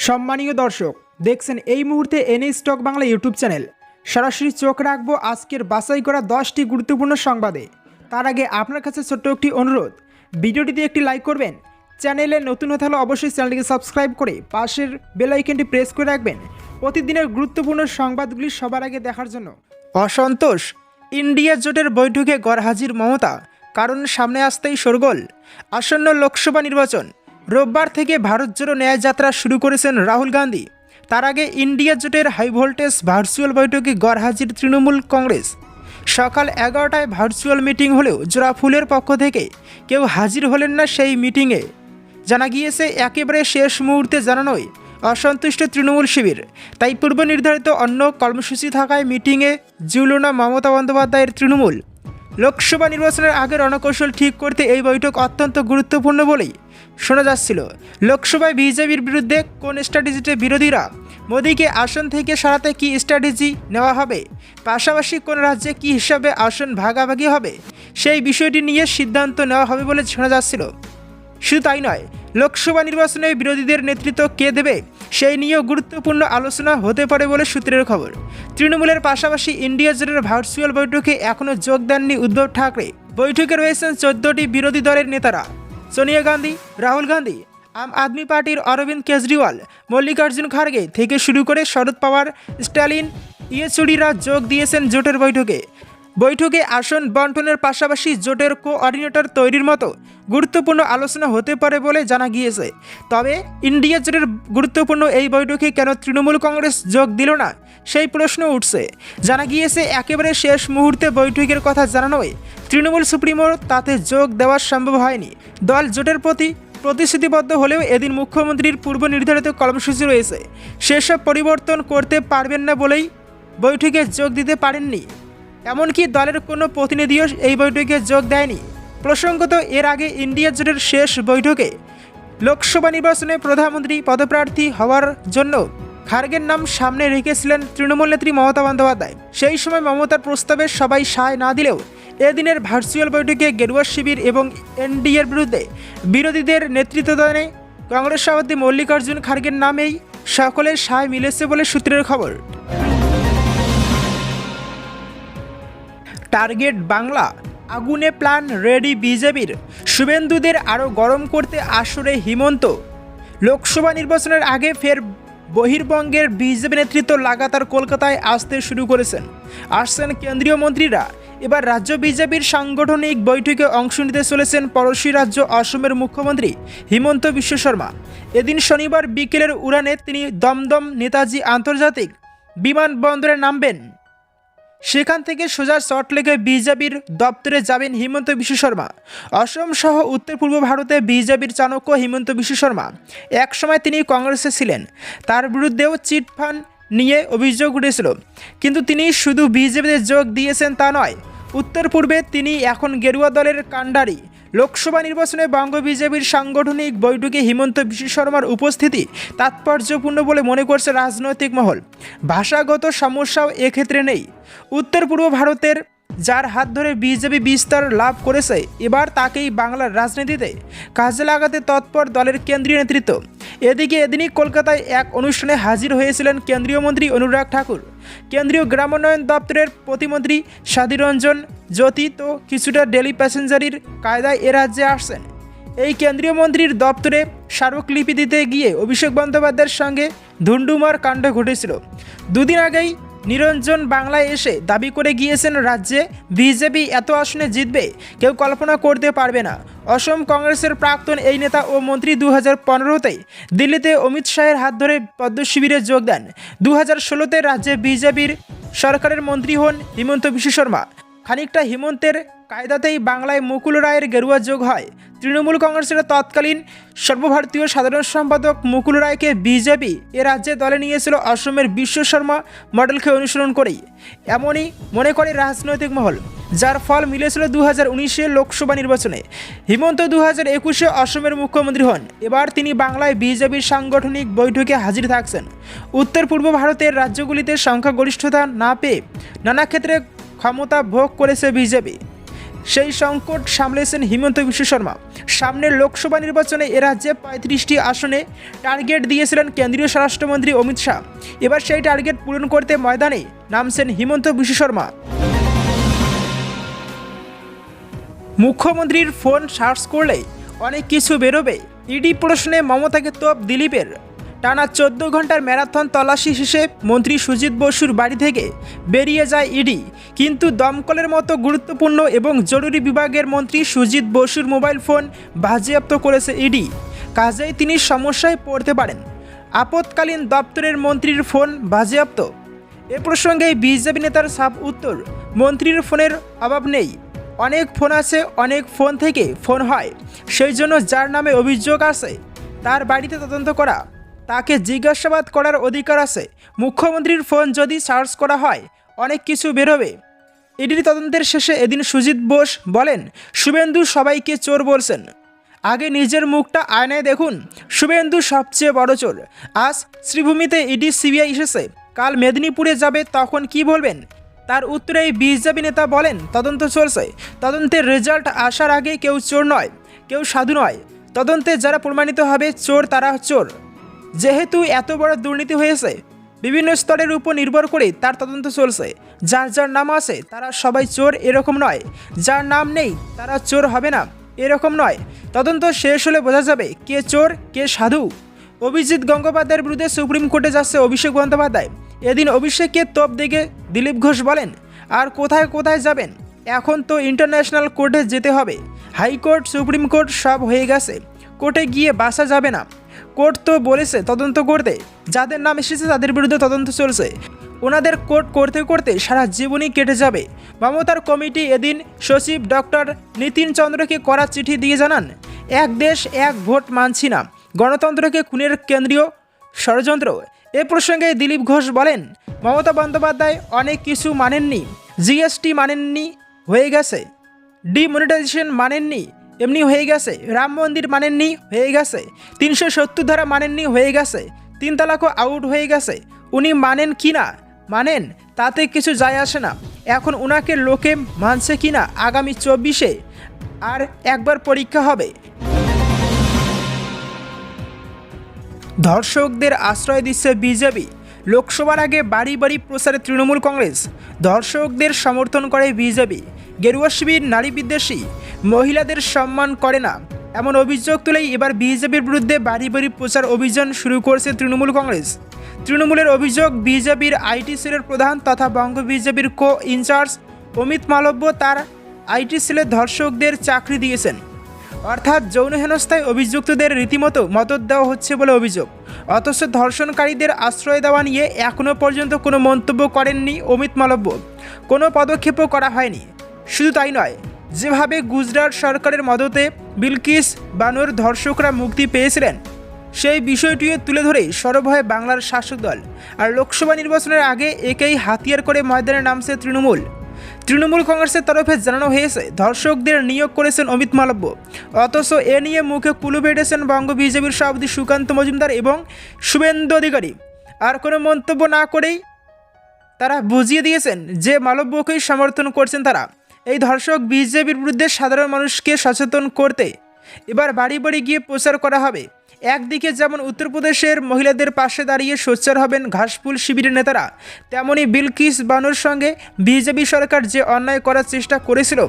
সম্মানীয় দর্শক, দেখছেন এই মুহূর্তে N A stock Bangla YouTube channel. সরাসরি চোখ রাখবো আজকের বাছাই করা 10টি গুরুত্বপূর্ণ সংবাদে। তার আগে আপনার কাছে ছোট্ট একটি অনুরোধ, ভিডিওটিতে একটি লাইক করবেন। চ্যানেলে নতুন হতে হলে অবশ্যই চ্যানেলটিকে সাবস্ক্রাইব করে পাশের বেল আইকনটি প্রেস করে রাখবেন প্রতিদিনের গুরুত্বপূর্ণ সংবাদগুলি সবার আগে দেখার জন্য। অসন্তোষ, ইন্ডিয়া জোটের বৈঠকে গরহাজির মমতা, কারণ সামনে আসতেই শোরগোল। আসন্ন লোকসভা নির্বাচন, রোববার থেকে ভারত জোড়ো ন্যায় যাত্রা শুরু করেছেন রাহুল গান্ধী। তার আগে ইন্ডিয়া জোটের হাই ভোল্টেজ ভার্চুয়াল বৈঠকে গরহাজির তৃণমূল কংগ্রেস। সকাল 11টায় ভার্চুয়াল মিটিং হলেও জোড়াফুলের পক্ষ থেকে কেউ হাজির হলেন না সেই মিটিংয়ে। জানা গিয়েছে একেবারে শেষ মুহূর্তে জানানোয় অসন্তুষ্ট তৃণমূল শিবির, তাই পূর্ব নির্ধারিত অন্য কর্মসূচি থাকায় মিটিংয়ে জুড়ল না মমতা বন্দ্যোপাধ্যায়ের তৃণমূল। লোকসভা নির্বাচনের আগের রণকৌশল ঠিক করতে এই বৈঠক অত্যন্ত গুরুত্বপূর্ণ বলেই শোনা যাচ্ছিল। লোকসভায় বিজেপির বিরুদ্ধে কোন স্ট্র্যাটেজিতে বিরোধীরা, মোদীকে আসন থেকে সরাতে কী স্ট্র্যাটেজি নেওয়া হবে, পাশাপাশি কোন রাজ্যে কী হিসাবে আসন ভাগাভাগি হবে, সেই বিষয়টি নিয়ে সিদ্ধান্ত নেওয়া হবে বলে শোনা যাচ্ছিল। শুধু তাই নয়, লোকসভা নির্বাচনে বিরোধীদের নেতৃত্ব কে দেবে সেই নিয়েও গুরুত্বপূর্ণ আলোচনা হতে পারে বলে সূত্রের খবর। তৃণমূলের পাশাপাশি ইন্ডিয়া জোটের ভার্চুয়াল বৈঠকে এখনও যোগ দেননি উদ্ধব ঠাকরে। বৈঠকে রয়েছেন 14টি বিরোধী দলের নেতারা: সোনিয়া গান্ধী, রাহুল গান্ধী, আম আদমি পার্টির অরবিন্দ কেজরিওয়াল, মল্লিকার্জুন খার্গে থেকে শুরু করে শরদ পাওয়ার, স্ট্যালিন, ইয়েচুরিরা যোগ দিয়েছেন জোটের বৈঠকে আসন বন্টনের পাশাপাশি জোটের কোঅর্ডিনেটর তৈরির মতো গুরুত্বপূর্ণ আলোচনা হতে পারে বলে জানা গিয়েছে। তবে ইন্ডিয়া জোটের গুরুত্বপূর্ণ এই বৈঠকে কেন তৃণমূল কংগ্রেস যোগ দিল না সেই প্রশ্ন উঠছে। জানা গিয়েছে একেবারে শেষ মুহূর্তে বৈঠকের কথা জানানোয় তৃণমূল সুপ্রিমোর তাতে যোগ দেওয়া সম্ভব হয়নি। দল জোটের প্রতি প্রতিশ্রুতিবদ্ধ হলেও এদিন মুখ্যমন্ত্রীর পূর্ব নির্ধারিত কর্মসূচি রয়েছে, সেসব পরিবর্তন করতে পারবেন না বলেই বৈঠকে যোগ দিতে পারেননি। এমনকি দলের কোনো প্রতিনিধিও এই বৈঠকে যোগ দেয়নি। প্রসঙ্গত, এর আগে ইন্ডিয়া জোটের শেষ বৈঠকে লোকসভা নির্বাচনে প্রধানমন্ত্রী পদপ্রার্থী হওয়ার জন্য খার্গের নাম সামনে রেখেছিলেন তৃণমূল নেত্রী মমতা বন্দ্যোপাধ্যায়। সেই সময় মমতার প্রস্তাবে সবাই সায় না দিলেও এদিনের ভার্চুয়াল বৈঠকে গেরুয়া শিবির এবং এনডিএর বিরুদ্ধে বিরোধীদের নেতৃত্বদানে কংগ্রেস সভাপতি মল্লিকার্জুন খার্গের নামেই সকলের সায় মিলেছে বলে সূত্রের খবর। টার্গেট বাংলা, আগুনে প্ল্যান রেডি বিজেপির। শুভেন্দুদের আরও গরম করতে আসরে হিমন্ত। লোকসভা নির্বাচনের আগে ফের বহির্বঙ্গের বিজেপি নেতৃত্ব লাগাতার কলকাতায় আসতে শুরু আসছেন কেন্দ্রীয় মন্ত্রীরা। এবার রাজ্য বিজেপির সাংগঠনিক বৈঠকে অংশ নিতে চলেছেন পড়োশী রাজ্য অসমের মুখ্যমন্ত্রী হিমন্ত বিশ্ব শর্মা। এদিন শনিবার বিকেলের উড়ানে তিনি দমদম নেতাজি আন্তর্জাতিক বিমানবন্দরে নামবেন। সেখান থেকে সোজা সল্টলেকে বিজেপির দপ্তরে যাবেন হিমন্ত বিশ্ব শর্মা। অসম সহ উত্তর পূর্ব ভারতে বিজেপির চাণক্য হিমন্ত বিশ্ব শর্মা। একসময় তিনি কংগ্রেসে ছিলেন, তার বিরুদ্ধেও চিটফান্ড নিয়ে অভিযোগ উঠেছিল, কিন্তু তিনি শুধু বিজেপিতে যোগ দিয়েছেন তা নয়, উত্তর পূর্বে তিনি এখন গেরুয়া দলের কাণ্ডারি। লোকসভা নির্বাচনে বঙ্গ বিজেপির সাংগঠনিক বৈঠকে হিমন্ত বিশ্ব শর্মার উপস্থিতি তাৎপর্যপূর্ণ বলে মনে করছে রাজনৈতিক মহল। ভাষাগত সমস্যাও এক্ষেত্রে নেই। উত্তর পূর্ব ভারতের যার হাত ধরে বিজেপি বিস্তার লাভ করেছে, এবার তাকেই বাংলার রাজনীতিতে কাজে লাগাতে তৎপর দলের কেন্দ্রীয় নেতৃত্ব। এদিকে এদিনই কলকাতায় এক অনুষ্ঠানে হাজির হয়েছিলেন কেন্দ্রীয় মন্ত্রী অনুরাগ ঠাকুর। কেন্দ্রীয় গ্রামোন্নয়ন দপ্তরের প্রতিমন্ত্রী সাধী রঞ্জন জ্যোতি তো কিছুটা ডেলি প্যাসেঞ্জারির কায়দায় এ রাজ্যে আসছেন। এই কেন্দ্রীয় মন্ত্রীর দপ্তরে স্মারকলিপি দিতে গিয়ে অভিষেক বন্দ্যোপাধ্যায়ের সঙ্গে ধুন্ধুমার কাণ্ড ঘটেছিল। দুদিন আগেই নিরঞ্জন বাংলায় এসে দাবি করে গিয়েছেন রাজ্যে বিজেপি এত আসনে জিতবে কেউ কল্পনা করতে পারবে না। অসম কংগ্রেসের প্রাক্তন এই নেতা ও মন্ত্রী 2015তেই দিল্লিতে অমিত শাহের হাত ধরে পদ্ম শিবিরে যোগ দেন। 2016তে রাজ্যে বিজেপির সরকারের মন্ত্রী হন হিমন্ত বিশ্ব শর্মা। খানিকটা হিমন্তের কায়দাতেই বাংলায় মুকুল রায়ের গেরুয়া যোগ হয়। তৃণমূল কংগ্রেসের তৎকালীন সর্বভারতীয় সাধারণ সম্পাদক মুকুল রায়কে বিজেপি এ রাজ্যে দলে নিয়েছিল অসমের বিশ্ব শর্মা মডেলকে অনুসরণ করেই, এমনই মনে করে রাজনৈতিক মহল, যার ফল মিলেছিল 2019 লোকসভা নির্বাচনে। হিমন্ত 2021 অসমের মুখ্যমন্ত্রী হন। এবার তিনি বাংলায় বিজেপির সাংগঠনিক বৈঠকে হাজির থাকছেন। উত্তর পূর্ব ভারতের রাজ্যগুলিতে সংখ্যাগরিষ্ঠতা না পেয়ে নানা ক্ষেত্রে ক্ষমতা ভোগ করেছে বিজেপি। সেই সংকট সামলেছেন হিমন্ত বিশ্ব শর্মা। সামনের লোকসভা নির্বাচনে এ রাজ্যে 35টি আসনে টার্গেট দিয়েছিলেন কেন্দ্রীয় স্বরাষ্ট্রমন্ত্রী অমিত শাহ। এবার সেই টার্গেট পূরণ করতে ময়দানে নামছেন হিমন্ত বিশ্ব শর্মা। মুখ্যমন্ত্রীর ফোন সার্চ করলে অনেক কিছু বেরোবে। ইডি প্রশ্নে মমতাকে তোপ দিলীপের। টানা 14 ঘন্টার ম্যারাথন তল্লাশি শেষে মন্ত্রী সুজিত বসুর বাড়ি থেকে বেরিয়ে যায় ইডি, কিন্তু দমকলের মতো গুরুত্বপূর্ণ এবং জরুরি বিভাগের মন্ত্রী সুজিত বসুর মোবাইল ফোন বাজেয়াপ্ত করেছে ইডি। কাজেই তিনি সমস্যায় পড়তে পারেন। আপৎকালীন দপ্তরের মন্ত্রীর ফোন বাজেয়াপ্ত। এ প্রসঙ্গে বিজেপি নেতার সাফ উত্তর, মন্ত্রীর ফোনের অভাব নেই, অনেক ফোন আছে, অনেক ফোন থেকে ফোন হয়, সেই জন্য যার নামে অভিযোগ আছে তার বাড়িতে তদন্ত করা, তাকে জিজ্ঞাসাবাদ করার অধিকার আছে। মুখ্যমন্ত্রীর ফোন যদি সার্চ করা হয় অনেক কিছু বেরোবে। ইডির তদন্তের শেষে এদিন সুজিত বোস বলেন, শুভেন্দু সবাইকে চোর বলছেন, আগে নিজের মুখটা আয়নায় দেখুন। শুভেন্দু সবচেয়ে বড় চোর। আজ শ্রীভূমিতে ইডি সিবিআই এসেছে, কাল মেদিনীপুরে যাবে, তখন কি বলবেন? তার উত্তরে বিজেপি নেতা বলেন, তদন্ত চলছে, তদন্তের রেজাল্ট আসার আগে কেউ চোর নয়, কেউ সাধু নয়। তদন্তে যারা প্রমাণিত হবে চোর তারা চোর। যেহেতু এত বড় দুর্নীতি হয়েছে, বিভিন্ন স্তরের উপর নির্ভর করে তার তদন্ত চলছে। যার যার নাম আছে তারা সবাই চোর এরকম নয়, যার নাম নেই তারা চোর হবে না এরকম নয়। তদন্ত শেষ হলে বোঝা যাবে কে চোর কে সাধু। অভিজিৎ গঙ্গোপাধ্যায়ের বিরুদ্ধে সুপ্রিম কোর্টে যাচ্ছে অভিষেক বন্দ্যোপাধ্যায়। এদিন অভিষেককে তোপ দেখে দিলীপ ঘোষ বলেন, আর কোথায় কোথায় যাবেন, এখন তো ইন্টারন্যাশনাল কোর্টে যেতে হবে। হাইকোর্ট সুপ্রিম কোর্ট সব হয়ে গেছে, কোর্টে গিয়ে বাসা যাবে না। কোর্ট তো বলেছে তদন্ত করতে, যাদের নাম এসেছে তাদের বিরুদ্ধে তদন্ত চলছে, ওনাদের কোর্ট করতে করতে সারা জীবনই কেটে যাবে। মমতার কমিটি এদিন সচিব ডক্টর নীতিন চন্দ্রকে করা চিঠি দিয়ে জানান, এক দেশ এক ভোট মানছি না, গণতন্ত্রকে খুনের কেন্দ্রীয় ষড়যন্ত্র। এ প্রসঙ্গে দিলীপ ঘোষ বলেন, মমতা বন্দ্যোপাধ্যায় অনেক কিছু মানেননি, জিএসটি মানেননি হয়ে গেছে, ডিমনিটাইজেশন মানেননি এমনি হয়ে গেছে, রাম মন্দির মানেননি হয়ে গেছে, 370 ধারা মানেননি হয়ে গেছে, 3 তালাকও আউট হয়ে গেছে। উনি মানেন কি না মানেন তাতে কিছু যায় আসে না। এখন উনাকে লোকে মানছে কি না আগামী 24-এ আর একবার পরীক্ষা হবে। ধর্ষকদের আশ্রয় দিচ্ছে বিজেপি। লোকসভার আগে বাড়ি বাড়ি প্রচারে তৃণমূল কংগ্রেস। ধর্ষকদের সমর্থন করে বিজেপি। গেরুয়া শিবির নারী বিদ্বেষী, মহিলাদের সম্মান করে না, এমন অভিযোগ তুলেই এবার বিজেপির বিরুদ্ধে বাড়ি বাড়ি প্রচার অভিযান শুরু করেছে তৃণমূল কংগ্রেস। তৃণমূলের অভিযোগ, বিজেপির আইটি সেলের প্রধান তথা বঙ্গ বিজেপির কো ইনচার্জ অমিত মালব্য তার আইটি সেলে ধর্ষকদের চাকরি দিয়েছেন, অর্থাৎ যৌন হেনস্থায় অভিযুক্তদের রীতিমতো মদত দেওয়া হচ্ছে বলে অভিযোগ। অথচ ধর্ষণকারীদের আশ্রয় দেওয়া নিয়ে এখনও পর্যন্ত কোনো মন্তব্য করেননি অমিত মালব্য, কোনো পদক্ষেপও করা হয়নি। শুধু তাই নয়, যেভাবে গুজরাট সরকারের মদতে বিলকিস বানোর ধর্ষকরা মুক্তি পেয়েছিলেন সেই বিষয়টিও তুলে ধরে সরব হয় বাংলার শাসক দল। আর লোকসভা নির্বাচনের আগে একেই হাতিয়ার করে ময়দানে নামছে তৃণমূল। তৃণমূল কংগ্রেসের তরফে জানানো হয়েছে ধর্ষকদের নিয়োগ করেছেন অমিত মালব্য, অথচ এ নিয়ে মুখে কুলু বেঁধেছেন বঙ্গ বিজেপির সভাপতি সুকান্ত মজুমদার এবং শুভেন্দু অধিকারী। আর কোনো মন্তব্য না করেই তারা বুঝিয়ে দিয়েছেন যে মালব্যকেই সমর্থন করছেন তারা। এই ধর্ষক বিজেপির বিরুদ্ধে সাধারণ মানুষকে সচেতন করতে এবার বাড়ি বাড়ি গিয়ে প্রচার করা হবে। একদিকে যেমন উত্তরপ্রদেশের মহিলাদের পাশে দাঁড়িয়ে সোচ্চার হবেন ঘাসফুল শিবিরের নেতারা, তেমনই বিলকিস বানোর সঙ্গে বিজেপি সরকার যে অন্যায় করার চেষ্টা করেছিল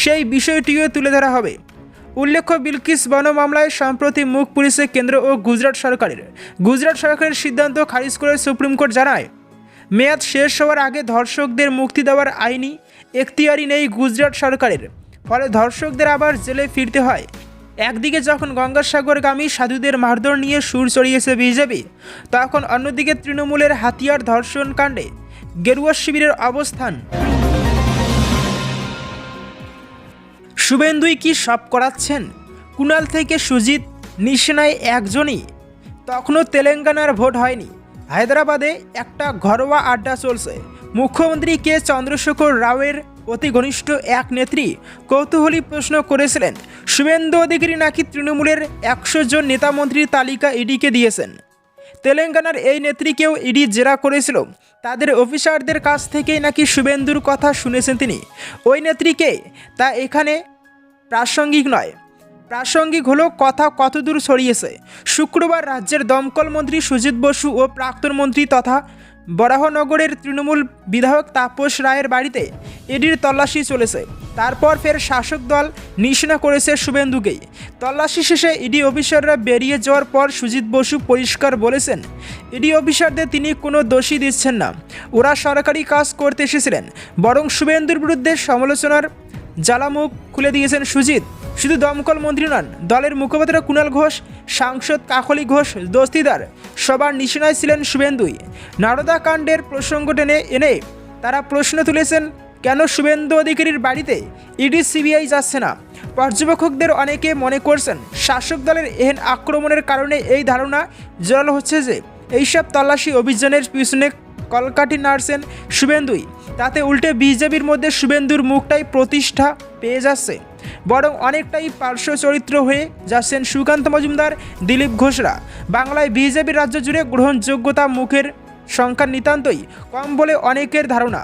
সেই বিষয়টিও তুলে ধরা হবে। উল্লেখ্য, বিলকিস বানো মামলায় সম্প্রতি মুখ পুলিশে কেন্দ্র ও গুজরাট সরকারের সিদ্ধান্ত খারিজ করে সুপ্রিম কোর্ট জানায়, মেয়াদ শেষ হওয়ার আগে ধর্ষকদের মুক্তি দেওয়ার আইনি এখতিয়ারই নেই গুজরাট সরকারের। ফলে ধর্ষকদের আবার জেলে ফিরতে হয়। একদিকে যখন গঙ্গাসাগরগামী সাধুদের মারধর নিয়ে সুর চড়িয়েছে বিজেপি, তখন অন্যদিকে তৃণমূলের হাতিয়ার ধর্ষণ কাণ্ডে গেরুয়া শিবিরের অবস্থান। শুভেন্দুই কি সব করাচ্ছেন? কুণাল থেকে সুজিত নিশানায় একজনই। তখনও তেলেঙ্গানার ভোট হয়নি, হায়দ্রাবাদে একটা ঘরোয়া আড্ডা চলছে। মুখ্যমন্ত্রী কে চন্দ্রশেখর রাওয়ের অতি ঘনিষ্ঠ এক নেত্রী কৌতূহলী প্রশ্ন করেছিলেন, শুভেন্দু অধিকারী নাকি তৃণমূলের 100 জন নেতামন্ত্রীর তালিকা ইডিকে দিয়েছেন। তেলেঙ্গানার এই নেত্রীকেও ইডি জেরা করেছিল। তাদের অফিসারদের কাছ থেকেই নাকি শুভেন্দুর কথা শুনেছেন তিনি। ওই নেত্রীকে তা এখানে প্রাসঙ্গিক নয়। প্রাসঙ্গিক হলো কথা কতদূর ছড়িয়েছে। শুক্রবার রাজ্যের দমকল মন্ত্রী সুজিত বসু ও প্রাক্তন মন্ত্রী তথা বরাহনগরের তৃণমূল বিধায়ক তাপস রায়ের বাড়িতে ইডির তল্লাশি চলেছে। তারপর ফের শাসক দল নিশানা করেছে শুভেন্দুকেই। তল্লাশি শেষে ইডি অফিসাররা বেরিয়ে যাওয়ার পর সুজিত বসু পরিষ্কার বলেছেন, ইডি অফিসারদের তিনি কোনো দোষী দিচ্ছেন না, ওরা সরকারি কাজ করতে এসেছিলেন। বরং শুভেন্দুর বিরুদ্ধে সমালোচনার জ্বালামুখ খুলে দিয়েছেন সুজিত। শুধু দমকল মন্ত্রী নন, দলের মুখপাত্র কুণাল ঘোষ, সাংসদ কাকলি ঘোষ, দস্তিদার সবার নিশানায় ছিলেন শুভেন্দুই। নারদা কাণ্ডের প্রসঙ্গ টেনে এনে তারা প্রশ্ন তুলেছেন, কেন শুভেন্দু অধিকারীর বাড়িতে ইডি সিবিআই যাচ্ছে না। পর্যবেক্ষকদের অনেকে মনে করছেন শাসক দলের এহেন আক্রমণের কারণে এই ধারণা জোরালো হচ্ছে যে এইসব তল্লাশি অভিযানের পিছনে কলকাঠি নাড়ছেন শুভেন্দুই। তাতে উল্টে বিজেপির মধ্যে শুভেন্দুর মুখটাই প্রতিষ্ঠা পেয়ে যাচ্ছে, বরং অনেকটাই পার্শ্ব চরিত্র হয়ে যাচ্ছেন সুকান্ত মজুমদার, দিলীপ ঘোষরা। বাংলায় বিজেপির রাজ্য জুড়ে গ্রহণযোগ্যতা মুখের সংখ্যা নিতান্তই কম বলে অনেকের ধারণা।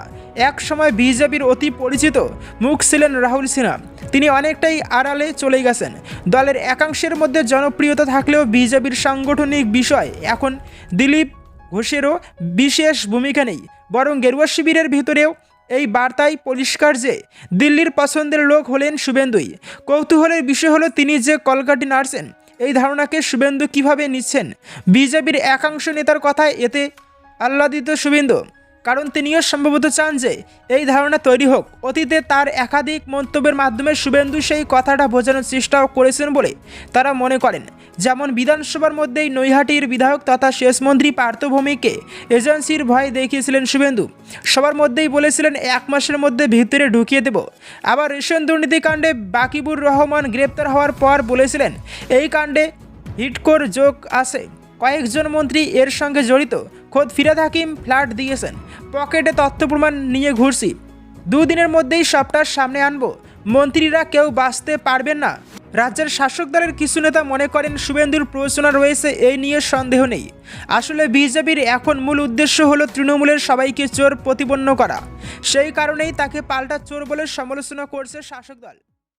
এক সময় বিজেপির অতি পরিচিত মুখ ছিলেন রাহুল সিনহা, তিনি অনেকটাই আড়ালে চলে গেছেন। দলের একাংশের মধ্যে জনপ্রিয়তা থাকলেও বিজেপির সাংগঠনিক বিষয় এখন দিলীপ ঘোষেরও বিশেষ ভূমিকা নেই, বরং গেরুয়া শিবিরের ভিতরেও এই বার্তাই পরিষ্কার যে দিল্লির পছন্দের লোক হলেন শুভেন্দুই। কৌতূহলের বিষয় হলো তিনি যে কলকাঠি নাড়ছেন এই ধারণাকে শুভেন্দু কিভাবে নিচ্ছেন। বিজেপির একাংশ নেতার কথায় এতে আহ্লাদিত শুভেন্দু, কারণ তিনিও সম্ভবত চান যে এই ধারণা তৈরি হোক। অতীতে তার একাধিক মন্তব্যের মাধ্যমে শুভেন্দু সেই কথাটা বোঝানোর চেষ্টাও করেছেন বলে তারা মনে করেন। যেমন বিধানসভার মধ্যেই নৈহাটির বিধায়ক তথা সেচমন্ত্রী পার্থভূমিকে এজেন্সির ভয় দেখিয়েছিলেন শুভেন্দু। সবার মধ্যেই বলেছিলেন 1 মাসের মধ্যে ভিতরে ঢুকিয়ে দেব। আবার রেশন দুর্নীতিকাণ্ডে বাকিবুর রহমান গ্রেপ্তার হওয়ার পর বলেছিলেন এই কাণ্ডে হিটকোর যোগ আছে, কয়েকজন মন্ত্রী এর সঙ্গে জড়িত। খোদ ফিরহাদ হাকিম ফ্ল্যাট দিয়েছেন, পকেটে তথ্য প্রমাণ নিয়ে ঘুরছি, 2 দিনের মধ্যেই সবটা সামনে আনবো, মন্ত্রীরা কেউ বাঁচতে পারবেন না। রাজ্যের শাসক দলের কিছু নেতা মনে করেন শুভেন্দুর প্ররোচনা রয়েছে, এই নিয়ে সন্দেহ নেই। আসলে বিজেপির এখন মূল উদ্দেশ্য হলো তৃণমূলের সবাইকে চোর প্রতিপন্ন করা। সেই কারণেই তাকে পাল্টা চোর বলে সমালোচনা করছে শাসক দল।